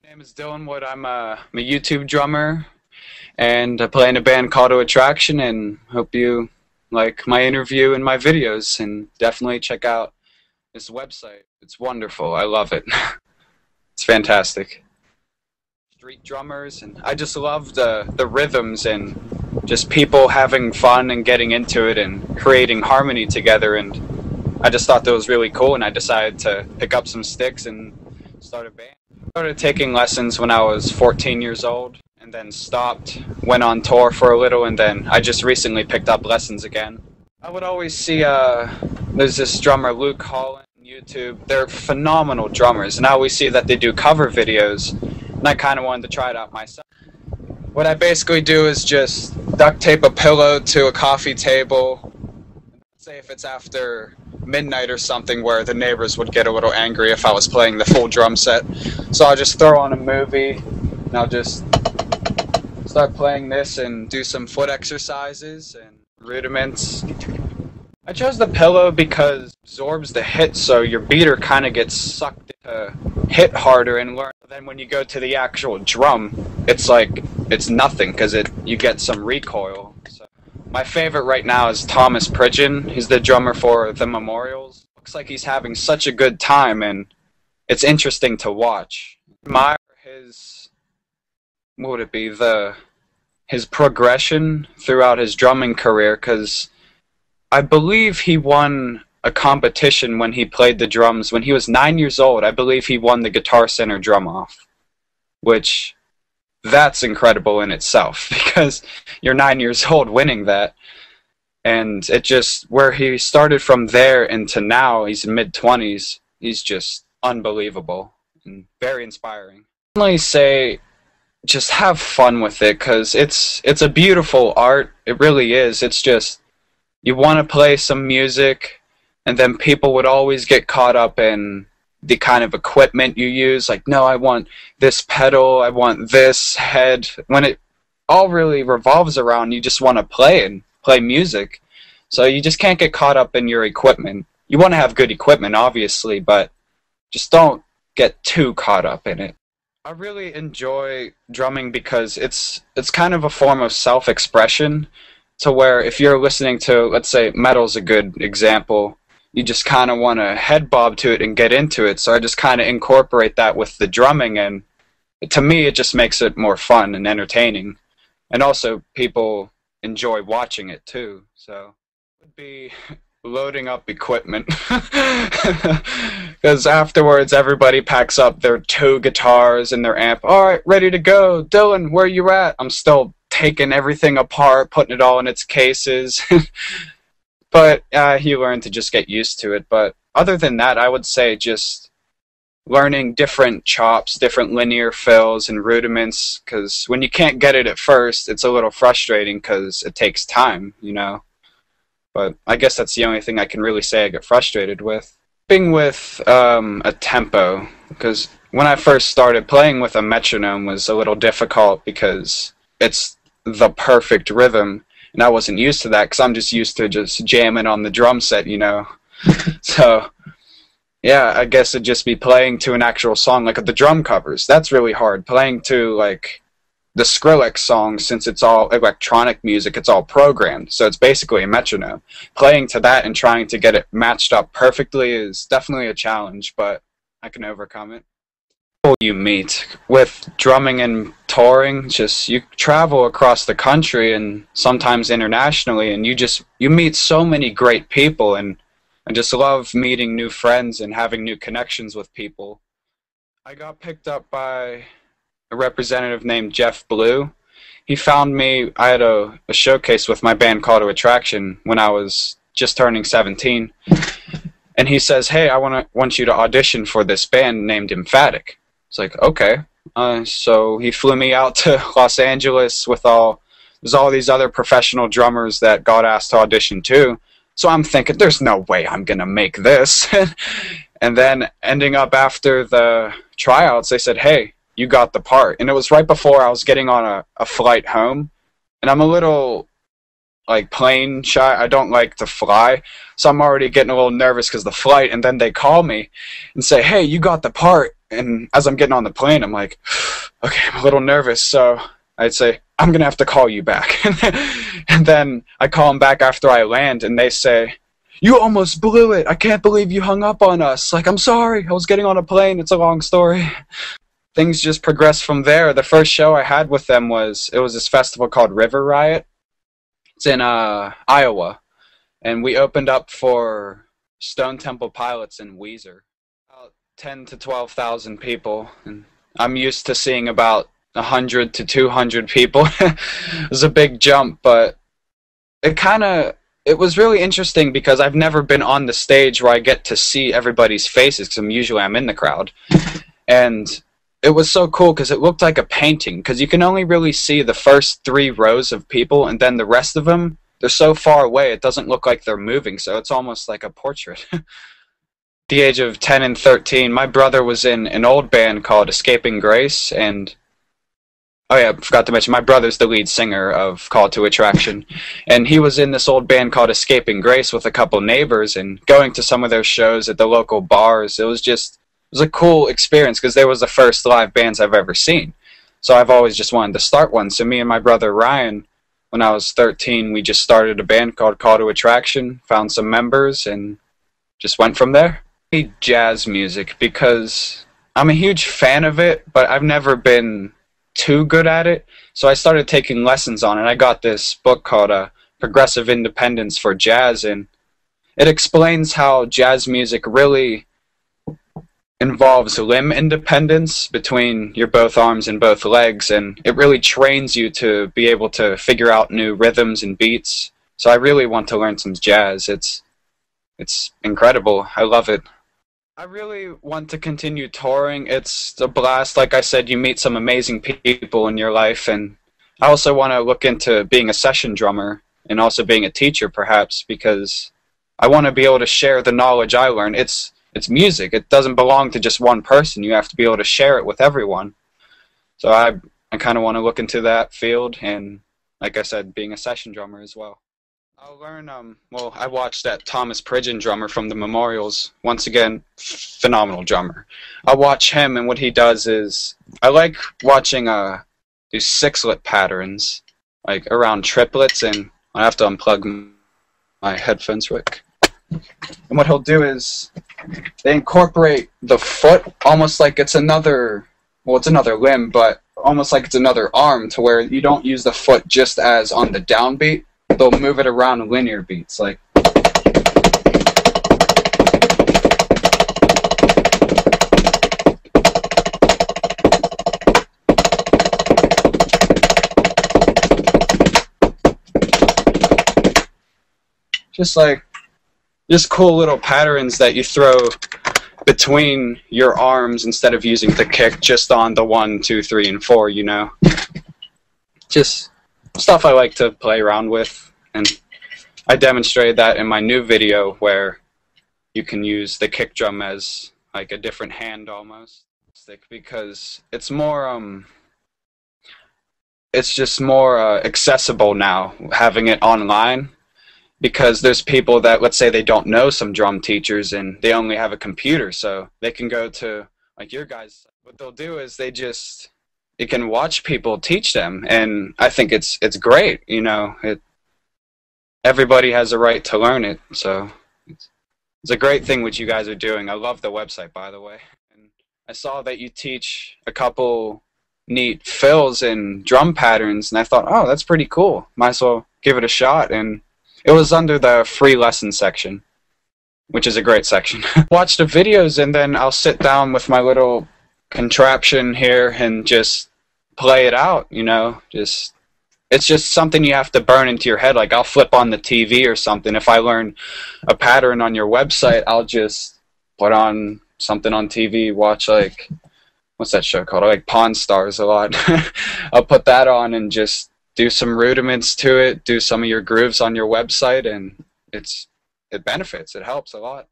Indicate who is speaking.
Speaker 1: My name is Dylan Wood. I'm a YouTube drummer, and I play in a band called Attraction, and hope you like my interview and my videos, and definitely check out this website. It's wonderful. I love it. It's fantastic. Street drummers, and I just love the rhythms and just people having fun and getting into it and creating harmony together, and I just thought that was really cool, and I decided to pick up some sticks and start a band. I started taking lessons when I was 14 years old, and then stopped, went on tour for a little, and then I just recently picked up lessons again. I would always see, there's this drummer, Luke Holland, on YouTube. They're phenomenal drummers, and I always see that they do cover videos, and I kind of wanted to try it out myself. What I basically do is just duct tape a pillow to a coffee table. Say if it's after midnight or something where the neighbors would get a little angry if I was playing the full drum set. So I'll just throw on a movie, and I'll just start playing this and do some foot exercises and rudiments. I chose the pillow because it absorbs the hit, so your beater kind of gets sucked to hit harder and learn. Then when you go to the actual drum, it's like it's nothing because you get some recoil. So my favorite right now is Thomas Pridgeon. He's the drummer for the Memorials. Looks like he's having such a good time, and it's interesting to watch. Admire his, what would it be, his progression throughout his drumming career, because I believe he won a competition when he played the drums when he was 9 years old. I believe he won the Guitar Center drum-off, which that's incredible in itself because you're 9 years old winning that. And it just, where he started from there into now, he's in mid-20s, he's just unbelievable and very inspiring. I definitely say just have fun with it because it's a beautiful art. It really is. It's just, you want to play some music, and then people would always get caught up in the kind of equipment you use. Like, no, I want this pedal, I want this head. When it all really revolves around, you just want to play and play music. So you just can't get caught up in your equipment. You want to have good equipment, obviously, but just don't get too caught up in it. I really enjoy drumming because it's kind of a form of self-expression, to where if you're listening to, let's say, metal's a good example, you just kind of want to head bob to it and get into it. So I just kind of incorporate that with the drumming, and to me it just makes it more fun and entertaining. And also people enjoy watching it too. So it would be loading up equipment. Because afterwards everybody packs up their 2 guitars and their amp. Alright, ready to go. Dylan, where you at? I'm still taking everything apart, putting it all in its cases. But you learn to just get used to it. But other than that, I would say just learning different chops, different linear fills and rudiments, because when you can't get it at first, it's a little frustrating because it takes time, you know. But I guess that's the only thing I can really say I get frustrated with. Being with a tempo, because when I first started, playing with a metronome was a little difficult because it's the perfect rhythm, and I wasn't used to that because I'm just used to just jamming on the drum set, you know. So yeah, I guess it'd just be playing to an actual song, like the drum covers. That's really hard. Playing to like the Skrillex songs, since it's all electronic music, it's all programmed, so it's basically a metronome. Playing to that and trying to get it matched up perfectly is definitely a challenge, but I can overcome it. You meet with drumming and touring, just you travel across the country and sometimes internationally, and you meet so many great people, and I just love meeting new friends and having new connections with people. I got picked up by a representative named Jeff Blue. He found me. I had a showcase with my band called Attraction when I was just turning 17, and he says, hey, I want you to audition for this band named Emphatic. It's like, okay. So he flew me out to Los Angeles there's all these other professional drummers that got asked to audition too. So I'm thinking, there's no way I'm gonna make this. And then ending up after the tryouts, they said, hey, you got the part. And it was right before I was getting on a flight home, and I'm a little like plane shy. I don't like to fly, so I'm already getting a little nervous because the flight, and then they call me and say, hey, you got the part, And as I'm getting on the plane, I'm like, okay, I'm a little nervous. So I'd say, I'm going to have to call you back. And then I call them back after I land, and they say, you almost blew it. I can't believe you hung up on us. Like, I'm sorry. I was getting on a plane. It's a long story. Things just progressed from there. The first show I had with them was this festival called River Riot. It's in Iowa. And we opened up for Stone Temple Pilots and Weezer. About 10 to 12,000 people. And I'm used to seeing about 100 to 200 people. It was a big jump, but it was really interesting because I've never been on the stage where I get to see everybody's faces, because usually I'm in the crowd. And it was so cool because it looked like a painting, because you can only really see the first 3 rows of people, and then the rest of them, they're so far away it doesn't look like they're moving, so it's almost like a portrait. At the age of 10 and 13, my brother was in an old band called Escaping Grace, and oh yeah, I forgot to mention, my brother's the lead singer of Call to Attraction, and he was in this old band called Escaping Grace with a couple neighbors, and going to some of their shows at the local bars, it was a cool experience because they was the first live bands I've ever seen. So I've always just wanted to start one. So me and my brother Ryan, when I was 13, we just started a band called Call to Attraction, found some members, and just went from there. I hate jazz music because I'm a huge fan of it, but I've never been too good at it, so I started taking lessons on it. I got this book called Progressive Independence for Jazz, and it explains how jazz music really involves limb independence between your both arms and both legs, and it really trains you to be able to figure out new rhythms and beats. So I really want to learn some jazz. It's incredible. I love it. I really want to continue touring. It's a blast. Like I said, you meet some amazing people in your life, and I also want to look into being a session drummer and also being a teacher, perhaps, because I want to be able to share the knowledge I learn. It's music. It doesn't belong to just one person. You have to be able to share it with everyone. So I kind of want to look into that field, and like I said, being a session drummer as well. I'll learn, well, I watched that Thomas Pridgeon drummer from the Memorials. Once again, phenomenal drummer. I watch him, and what he does is, I like watching these 6-lit patterns, like around triplets, and I have to unplug my headphones quick. And what he'll do is, they incorporate the foot almost like it's another, well, it's another limb, but almost like it's another arm, to where you don't use the foot just as on the downbeat. They'll move it around linear beats, like just cool little patterns that you throw between your arms instead of using the kick just on the 1, 2, 3, and 4, you know. Just stuff I like to play around with, and I demonstrated that in my new video where you can use the kick drum as like a different hand almost, because it's more it's just more accessible now having it online, because there's people that, let's say they don't know some drum teachers and they only have a computer, so they can go to like your guys. What they'll do is you can watch people teach them, and I think it's great, you know. Everybody has a right to learn it, so it's a great thing what you guys are doing. I love the website, by the way. And I saw that you teach a couple neat fills and drum patterns, and I thought, oh, that's pretty cool. Might as well give it a shot. And it was under the free lesson section, which is a great section. Watch the videos, and then I'll sit down with my little contraption here and just play it out, you know. It's just something you have to burn into your head. Like, I'll flip on the TV or something. If I learn a pattern on your website, I'll just put on something on TV, watch, like, what's that show called? I like Pawn Stars a lot. I'll put that on and just do some rudiments to it, do some of your grooves on your website, and it benefits. It helps a lot.